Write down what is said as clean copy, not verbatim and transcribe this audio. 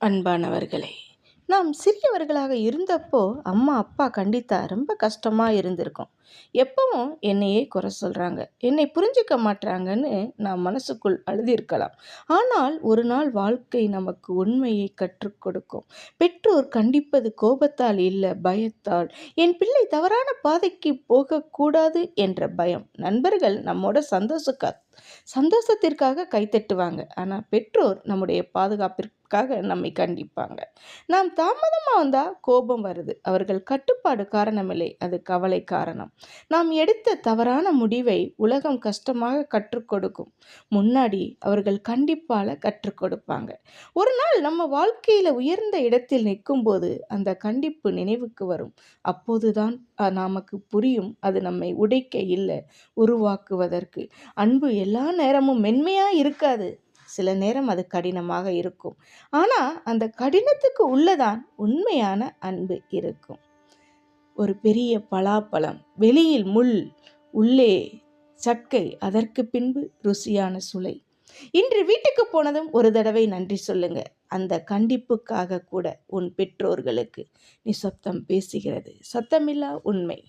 அன்பானவர்களே, நாம் சிறியவர்களாக இருந்தப்போ அம்மா அப்பா கண்டித்தா ரொம்ப கஷ்டமாக இருந்திருக்கும். எப்பவும் என்னையே குறை சொல்கிறாங்க, என்னை புரிஞ்சிக்க மாட்றாங்கன்னு நாம் மனசுக்குள் அழுதிருக்கலாம். ஆனால் ஒரு நாள் வாழ்க்கை நமக்கு உண்மையை கற்றுக் கொடுக்கும். பெற்றோர் கண்டிப்பது கோபத்தால் இல்லை, பயத்தால். என் பிள்ளை தவறான பாதைக்கு போகக்கூடாது என்ற பயம். நண்பர்கள் நம்மோட சந்தோஷத்திற்காக கைத்தட்டுவாங்க, ஆனால் பெற்றோர் நம்முடைய பாதுகாப்பிற்காக நம்மை கண்டிப்பாங்க. நாம் தாமதமாக வந்தால் கோபம் வருது, அவர்கள் கட்டுப்பாடு காரணமில்லை, அது கவலை காரணம். நாம் எடுத்த தவறான முடிவை உலகம் கஷ்டமாக கற்றுக் கொடுக்கும் முன்னாடி அவர்கள் கண்டிப்பால் கற்றுக் கொடுப்பாங்க. ஒரு நாள் நம்ம வாழ்க்கையில் உயர்ந்த இடத்தில் நிற்கும்போது அந்த கண்டிப்பு நினைவுக்கு வரும். அப்போதுதான் நமக்கு புரியும், அது நம்மை உடைக்க இல்லை, உருவாக்குவதற்கு. அன்பு எல்லா நேரமும் மென்மையாக இருக்காது, சில நேரம் அது கடினமாக இருக்கும். ஆனால் அந்த கடினத்துக்கு உள்ளதான் உண்மையான அன்பு இருக்கும். ஒரு பெரிய பலாப்பழம், வெளியில் முள், உள்ளே சக்கை, அதற்கு பின்பு ருசியான சுளை. இன்று வீட்டுக்கு போனதும் ஒரு தடவை நன்றி சொல்லுங்க. அந்த கண்டிப்புக்காக கூட உன் பெற்றோர்களுக்கு நிசப்தம் பேசுகிறது. சத்தமில்லா உண்மை.